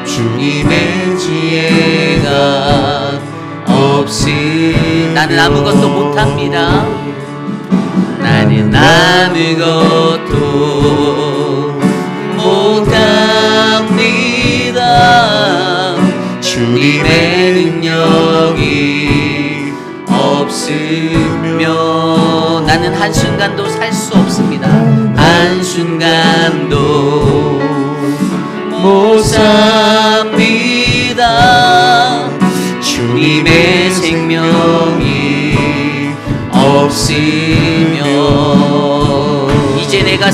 주님의 지혜가 없으면 나는 아무것도 못합니다. 나는 아무것도 못합니다. 주님의 능력이 없으면 나는 한순간도 살 수 없습니다. 한순간도 못 삽니다. 주님의 생명이 없으면 이제 내가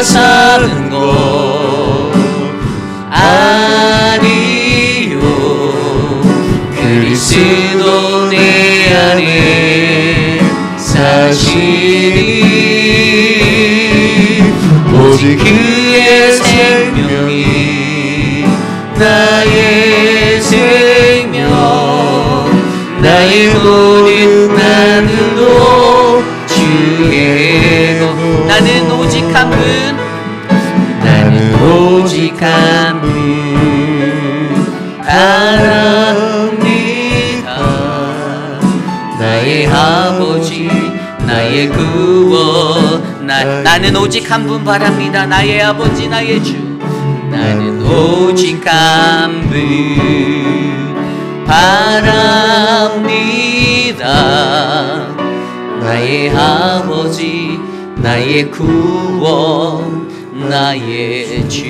사는 것 아니요, 그리스도 내 안에 사시니 오직 그의 생명이 나의 생명, 나의 모든 날들도 주의 것. 나는 오직 한 분 나는 오직 한 분 바랍니다. 나의 아버지 나의 주. 나는 오직 한 분 바랍니다. 나의 아버지 나의 구원 나의 주.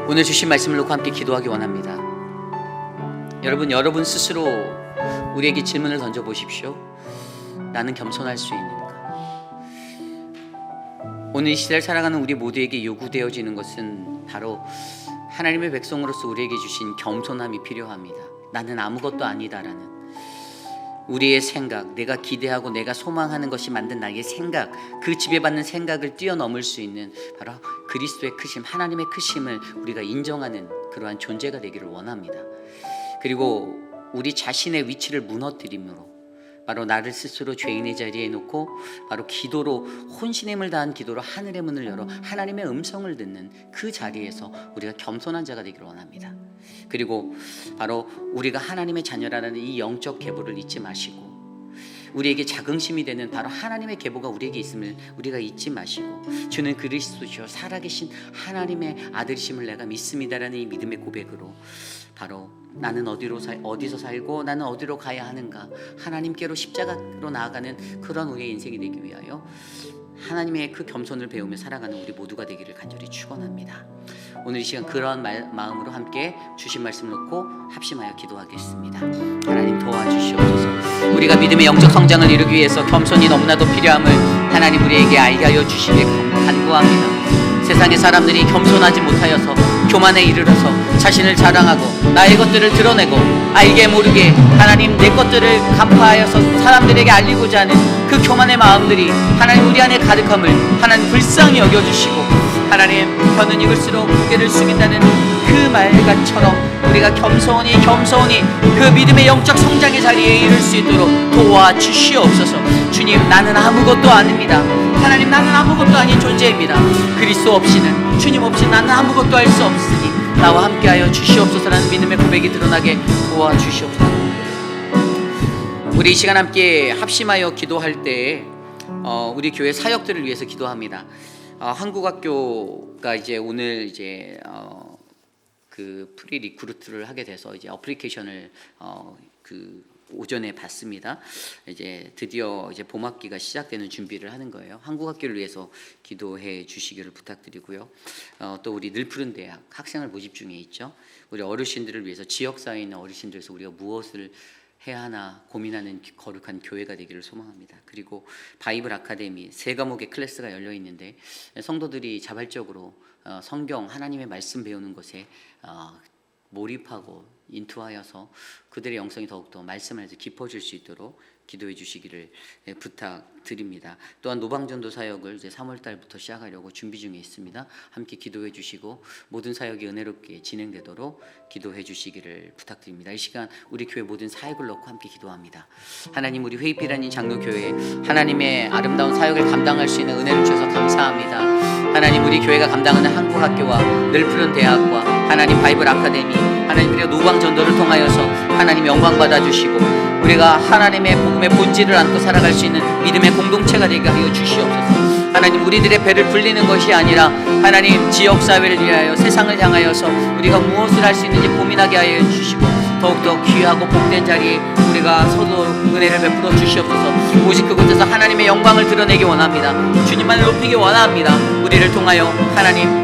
오늘 주신 말씀을 놓고 함께 기도하기 원합니다. 여러분 스스로 우리에게 질문을 던져보십시오. 나는 겸손할 수 있는가? 오늘 이 시대를 살아가는 우리 모두에게 요구되어지는 것은 바로 하나님의 백성으로서 우리에게 주신 겸손함이 필요합니다. 나는 아무것도 아니다라는 우리의 생각, 내가 기대하고 내가 소망하는 것이 만든 나의 생각, 그 지배받는 생각을 뛰어넘을 수 있는 바로 그리스도의 크심, 하나님의 크심을 우리가 인정하는 그러한 존재가 되기를 원합니다. 그리고 우리 자신의 위치를 무너뜨림으로 바로 나를 스스로 죄인의 자리에 놓고 바로 기도로 혼신의 힘을 다한 기도로 하늘의 문을 열어 하나님의 음성을 듣는 그 자리에서 우리가 겸손한 자가 되기를 원합니다. 그리고 바로 우리가 하나님의 자녀라는 이 영적 계보를 잊지 마시고 우리에게 자긍심이 되는 바로 하나님의 계보가 우리에게 있음을 우리가 잊지 마시고 주는 그리스도시요 살아계신 하나님의 아들이심을 내가 믿습니다라는 이 믿음의 고백으로 바로 나는 어디서 살고 나는 어디로 가야 하는가 하나님께로 십자가로 나아가는 그런 우리의 인생이 되기 위하여 하나님의 그 겸손을 배우며 살아가는 우리 모두가 되기를 간절히 축원합니다. 오늘 이 시간 그러한 마음으로 함께 주신 말씀을 놓고 합심하여 기도하겠습니다. 하나님 도와주시옵소서. 우리가 믿음의 영적 성장을 이루기 위해서 겸손이 너무나도 필요함을 하나님 우리에게 알게 하여 주시길 간구합니다. 세상의 사람들이 겸손하지 못하여서 교만에 이르러서 자신을 자랑하고 나의 것들을 드러내고 알게 모르게 하나님 내 것들을 간파하여서 사람들에게 알리고자 하는 그 교만의 마음들이 하나님 우리 안에 가득함을 하나님 불쌍히 여겨주시고 하나님 혀는 익을수록 고개를 숙인다는 그 말같처럼 우리가 겸손히 그 믿음의 영적 성장의 자리에 이를 수 있도록 도와주시옵소서. 주님 나는 아무것도 아닙니다. 하나님 나는 아무것도 아닌 존재입니다. 그리스도 없이는 주님 없이 나는 아무것도 할 수 없으니 나와 함께하여 주시옵소서라는 믿음의 고백이 드러나게 도와주시옵소서. 우리 이 시간 함께 합심하여 기도할 때 우리 교회 사역들을 위해서 기도합니다. 한국학교가 이제 오늘 이제 그 프리 리크루트를 하게 돼서 이제 어플리케이션을 그 오전에 받습니다. 이제 드디어 이제 봄학기가 시작되는 준비를 하는 거예요. 한국학교를 위해서 기도해 주시기를 부탁드리고요. 또 우리 늘푸른 대학 학생을 모집 중에 있죠. 우리 어르신들을 위해서 지역사회에 있는 어르신들에서 우리가 무엇을 해야 하나 고민하는 거룩한 교회가 되기를 소망합니다. 그리고 바이블 아카데미 3과목의 클래스가 열려 있는데 성도들이 자발적으로 성경 하나님의 말씀 배우는 것에 몰입하고 인투하여서 그들의 영성이 더욱더 말씀 안에서 깊어질 수 있도록 기도해 주시기를 부탁드립니다. 또한 노방전도 사역을 이제 3월 달부터 시작하려고 준비 중에 있습니다. 함께 기도해 주시고 모든 사역이 은혜롭게 진행되도록 기도해 주시기를 부탁드립니다. 이 시간 우리 교회 모든 사역을 놓고 함께 기도합니다. 하나님 우리 회의비라는 장로교회 하나님의 아름다운 사역을 감당할 수 있는 은혜를 주셔서 감사합니다. 하나님 우리 교회가 감당하는 한국학교와 늘푸른 대학과 하나님 바이블 아카데미 하나님 그리고 노방전도를 통하여서 하나님 영광 받아주시고 우리가 하나님의 복음의 본질을 안고 살아갈 수 있는 믿음의 공동체가 되게 하여 주시옵소서. 하나님 우리들의 배를 불리는 것이 아니라 하나님 지역사회를 위하여 세상을 향하여서 우리가 무엇을 할 수 있는지 고민하게 하여 주시고 더욱더 귀하고 복된 자리에 우리가 서로 은혜를 베풀어 주시옵소서. 오직 그곳에서 하나님의 영광을 드러내기 원합니다. 주님만을 높이기 원합니다. 우리를 통하여 하나님의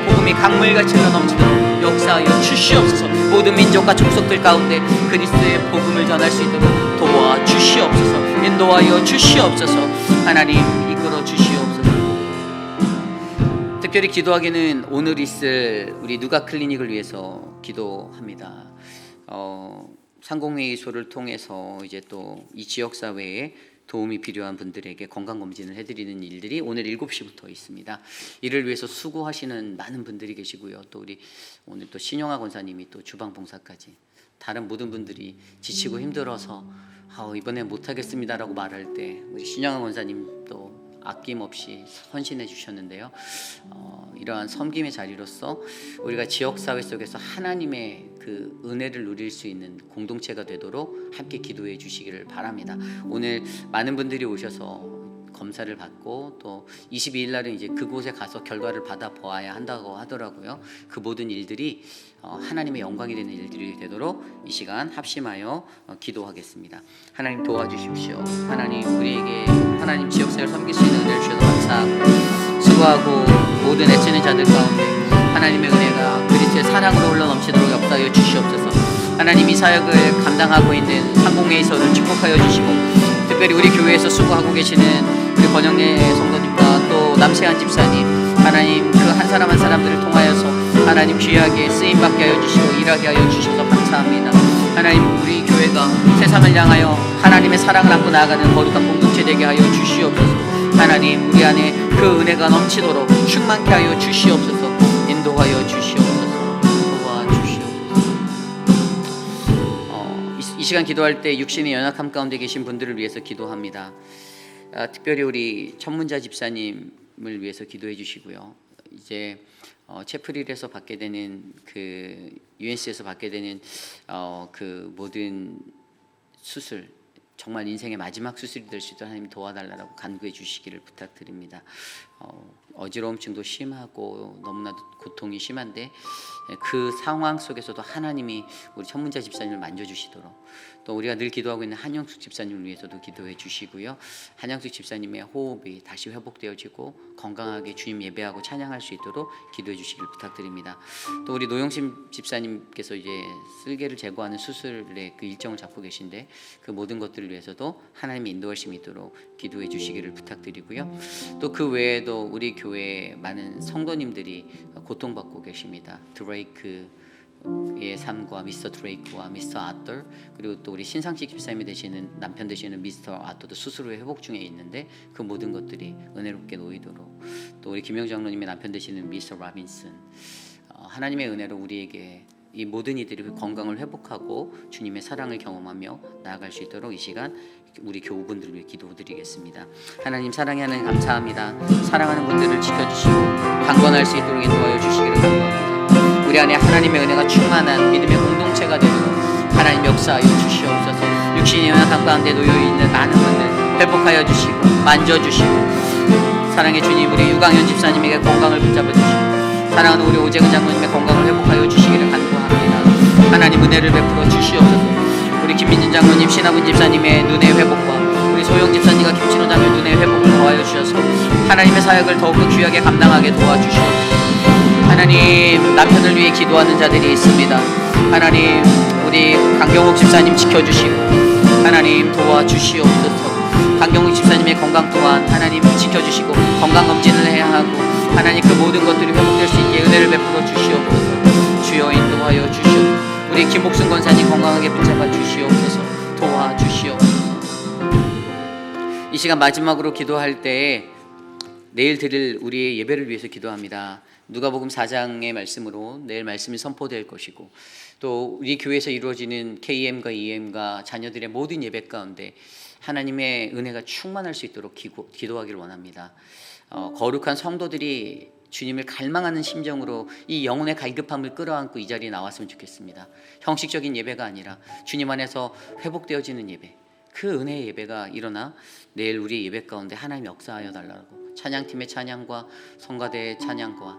복음이 강물같이 흘러넘치도록 역사하여 주시옵소서. 모든 민족과 족속들 가운데 그리스도의 복음을 전할 수 있도록 도와주시옵소서. 인도하여 주시옵소서. 하나님 이끌어 주시옵소서. 특별히 기도하기는 오늘 있을 우리 누가 클리닉을 위해서 기도합니다. 상공회의소를 통해서 이제 또 이 지역 사회에 도움이 필요한 분들에게 건강검진을 해드리는 일들이 오늘 7시부터 있습니다. 이를 위해서 수고하시는 많은 분들이 계시고요. 또 우리 오늘 또 신영아 권사님이 또 주방봉사까지 다른 모든 분들이 지치고 힘들어서 이번에 못하겠습니다라고 말할 때 우리 신영아 권사님 또 아낌없이 헌신해 주셨는데요. 이러한 섬김의 자리로서 우리가 지역사회 속에서 하나님의 그 은혜를 누릴 수 있는 공동체가 되도록 함께 기도해 주시기를 바랍니다. 오늘 많은 분들이 오셔서 검사를 받고 또 22일 날은 이제 그곳에 가서 결과를 받아 보아야 한다고 하더라고요. 그 모든 일들이 하나님의 영광이 되는 일들이 되도록 이 시간 합심하여 기도하겠습니다. 하나님 도와주십시오. 하나님 우리에게 하나님 지역사회를 섬길 수 있는 은혜를 주셔서 감사하고 수고하고 모든 애쓰는 자들 가운데 하나님의 은혜가 그리스도의 사랑으로 흘러 넘치도록 역사하여 주시옵소서. 하나님 이 사역을 감당하고 있는 상공회의소를 축복하여 주시고 특별히 우리 교회에서 수고하고 계시는 우리 권영래 성도님과 또 남세한 집사님 하나님 그 한 사람 한 사람들을 통하여서 하나님 귀하게 쓰임받게 하여 주시고 일하게 하여 주셔서 감사합니다. 하나님 우리 교회가 세상을 향하여 하나님의 사랑을 안고 나아가는 거룩한 공동체 되게 하여 주시옵소서. 하나님 우리 안에 그 은혜가 넘치도록 충만케 하여 주시옵소서. 인도하여 주시옵소서. 도와주시옵소서. 이 시간 기도할 때 육신의 연약함 가운데 계신 분들을 위해서 기도합니다. 특별히 우리 천문자 집사님을 위해서 기도해 주시고요. 이제 채플힐에서 받게 되는 그 UNC에서 받게 되는 그 모든 수술 정말 인생의 마지막 수술이 될 수 있도록 하나님 도와달라고 간구해 주시기를 부탁드립니다. 어지러움증도 심하고 너무나도 고통이 심한데 그 상황 속에서도 하나님이 우리 천문자 집사님을 만져주시도록 또 우리가 늘 기도하고 있는 한영숙 집사님을 위해서도 기도해 주시고요. 한영숙 집사님의 호흡이 다시 회복되어지고 건강하게 주님 예배하고 찬양할 수 있도록 기도해 주시길 부탁드립니다. 또 우리 노영심 집사님께서 이제 쓸개를 제거하는 수술의 그 일정을 잡고 계신데 그 모든 것들을 위해서도 하나님의 인도하심이 있도록 기도해 주시기를 부탁드리고요. 또 그 외에도 우리 교회에 많은 성도님들이 고통받고 계십니다. 드레이크의 삶과 미스터 드레이크와 미스터 아터 그리고 또 우리 신상식 집사님이 되시는 남편 되시는 미스터 아터도 수술 후에 회복 중에 있는데 그 모든 것들이 은혜롭게 놓이도록 또 우리 김영 장로님의 남편 되시는 미스터 라빈슨 하나님의 은혜로 우리에게 이 모든 이들이 건강을 회복하고 주님의 사랑을 경험하며 나아갈 수 있도록 이 시간 우리 교우분들을 위해 기도드리겠습니다. 하나님 사랑의 하나님 감사합니다. 사랑하는 분들을 지켜주시고 강건할 수 있도록 인도하여 주시기를 간구합니다. 우리 안에 하나님의 은혜가 충만한 믿음의 공동체가 되도록 하나님 역사하여 주시옵소서. 육신의 연약함 가운데 놓여있는 많은 분들 회복하여 주시고 만져주시고 사랑의 주님 우리 유강현 집사님에게 건강을 붙잡아 주시고 사랑하는 우리 오재근 장로님의 건강을 회복하여 주시기를 간구합니다. 하나님 은혜를 베풀어 주시옵소서. 우리 김민진 장로님, 신하분 집사님의 눈의 회복과 우리 소영 집사님과 김신호 장로의 눈의 회복을 도와여 주셔서 하나님의 사역을 더욱더 귀하게 감당하게 도와주시옵소서. 하나님 남편을 위해 기도하는 자들이 있습니다. 하나님 우리 강경욱 집사님 지켜주시고 하나님 도와주시옵소서. 강경욱 집사님의 건강 또한 하나님 지켜주시고 건강검진을 해야 하고 하나님 그 모든 것들이 회복될 수 있게 은혜를 베풀어 주시옵소서. 주여 인도하여 주시옵소서. 우리 김옥순 권사님 건강하게 붙잡아 주시옵소서. 도와주시옵소서. 이 시간 마지막으로 기도할 때에 내일 드릴 우리의 예배를 위해서 기도합니다. 누가복음 4장의 말씀으로 내일 말씀이 선포될 것이고 또 우리 교회에서 이루어지는 KM과 EM과 자녀들의 모든 예배 가운데 하나님의 은혜가 충만할 수 있도록 기도하기를 원합니다. 거룩한 성도들이 주님을 갈망하는 심정으로 이 영혼의 갈급함을 끌어안고 이 자리에 나왔으면 좋겠습니다. 형식적인 예배가 아니라 주님 안에서 회복되어지는 예배, 그 은혜의 예배가 일어나 내일 우리 예배 가운데 하나님 역사하여 달라고 찬양팀의 찬양과 성가대의 찬양과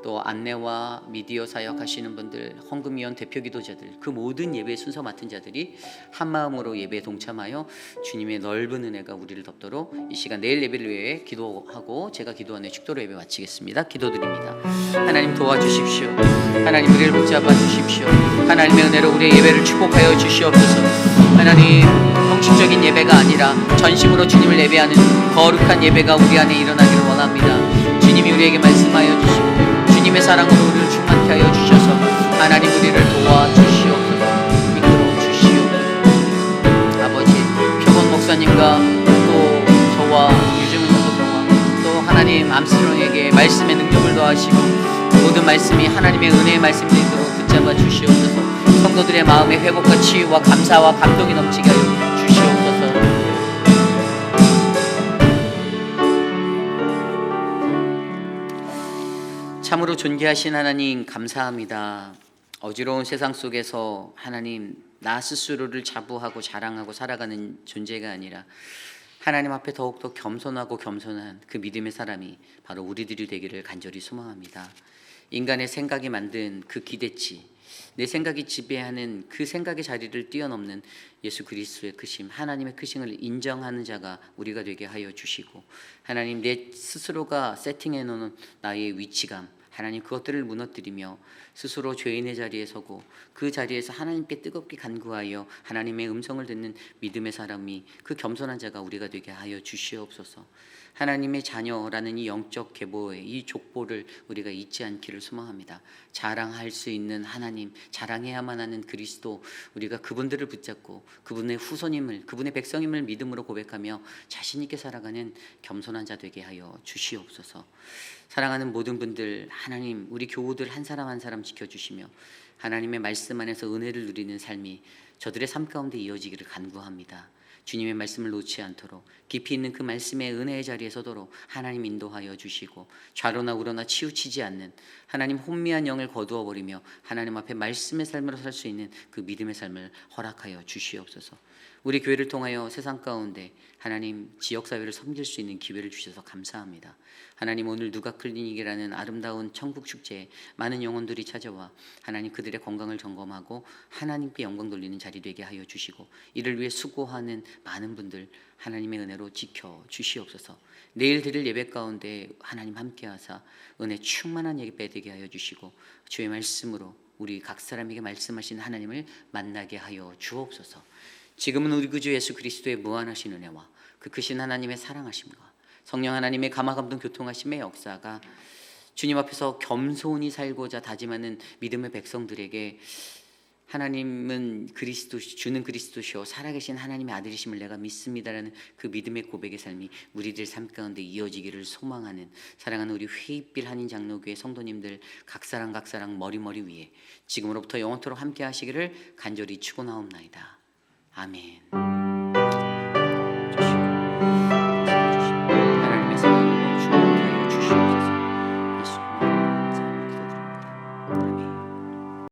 또 안내와 미디어 사역하시는 분들, 헌금위원 대표 기도자들 그 모든 예배의 순서 맡은 자들이 한마음으로 예배에 동참하여 주님의 넓은 은혜가 우리를 덮도록 이 시간 내일 예배를 위해 기도하고 제가 기도하는 축도로 예배 마치겠습니다. 기도드립니다. 하나님 도와주십시오. 하나님 우리를 붙잡아 주십시오. 하나님의 은혜로 우리의 예배를 축복하여 주시옵소서. 하나님 형식적인 예배가 아니라 전심으로 주님을 예배하는 거룩한 예배가 우리 안에 일어나기를 원합니다. 주님이 우리에게 말씀하여 주시고 주님의 사랑으로 우리를 충만케 하여 주셔서 하나님 우리를 도와주시옵소서. 이끌어 주시옵소서. 아버지 표본 목사님과 또 저와 유정은 전도사와 또 하나님 암스롱에게 말씀의 능력을 더하시고 모든 말씀이 하나님의 은혜의 말씀이 되도록 붙잡아 주시옵소서. 성도들의 마음의 회복과 치유와 감사와 감동이 넘치게 하여 주시옵소서. 참으로 존귀하신 하나님 감사합니다. 어지러운 세상 속에서 하나님 나 스스로를 자부하고 자랑하고 살아가는 존재가 아니라 하나님 앞에 더욱더 겸손하고 겸손한 그 믿음의 사람이 바로 우리들이 되기를 간절히 소망합니다. 인간의 생각이 만든 그 기대치, 내 생각이 지배하는 그 생각의 자리를 뛰어넘는 예수 그리스도의 크심, 하나님의 크심을 인정하는 자가 우리가 되게 하여 주시고, 하나님 내 스스로가 세팅해 놓은 나의 위치감, 하나님 그것들을 무너뜨리며 스스로 죄인의 자리에 서고 그 자리에서 하나님께 뜨겁게 간구하여 하나님의 음성을 듣는 믿음의 사람이, 그 겸손한 자가 우리가 되게 하여 주시옵소서. 하나님의 자녀라는 이 영적 계보의 이 족보를 우리가 잊지 않기를 소망합니다. 자랑할 수 있는 하나님, 자랑해야만 하는 그리스도, 우리가 그분들을 붙잡고 그분의 후손임을, 그분의 백성임을 믿음으로 고백하며 자신 있게 살아가는 겸손한 자 되게 하여 주시옵소서. 사랑하는 모든 분들, 하나님 우리 교우들 한 사람 한 사람 지켜주시며 하나님의 말씀 안에서 은혜를 누리는 삶이 저들의 삶 가운데 이어지기를 간구합니다. 주님의 말씀을 놓지 않도록 깊이 있는 그 말씀의 은혜의 자리에 서도록 하나님 인도하여 주시고, 좌로나 우로나 치우치지 않는 하나님 혼미한 영을 거두어 버리며 하나님 앞에 말씀의 삶으로 살 수 있는 그 믿음의 삶을 허락하여 주시옵소서. 우리 교회를 통하여 세상 가운데 하나님 지역사회를 섬길 수 있는 기회를 주셔서 감사합니다. 하나님 오늘 누가 클리닉이라는 아름다운 천국 축제에 많은 영혼들이 찾아와 하나님 그들의 건강을 점검하고 하나님께 영광 돌리는 자리 되게 하여 주시고, 이를 위해 수고하는 많은 분들 하나님의 은혜로 지켜 주시옵소서. 내일 드릴 예배 가운데 하나님 함께하사 은혜 충만한 예배 되게 하여 주시고, 주의 말씀으로 우리 각 사람에게 말씀하신 하나님을 만나게 하여 주옵소서. 지금은 우리 구주 예수 그리스도의 무한하신 은혜와 그 크신 하나님의 사랑하심과 성령 하나님의 감화감동 교통하심의 역사가 주님 앞에서 겸손히 살고자 다짐하는 믿음의 백성들에게, 하나님은 그리스도, 주는 그리스도시요 살아계신 하나님의 아들이심을 내가 믿습니다라는 그 믿음의 고백의 삶이 우리들 삶 가운데 이어지기를 소망하는 사랑하는 우리 회입빌 한인 장로교회 성도님들 각 사람 머리 위에 지금으로부터 영원토록 함께 하시기를 간절히 축원하옵나이다. 아멘.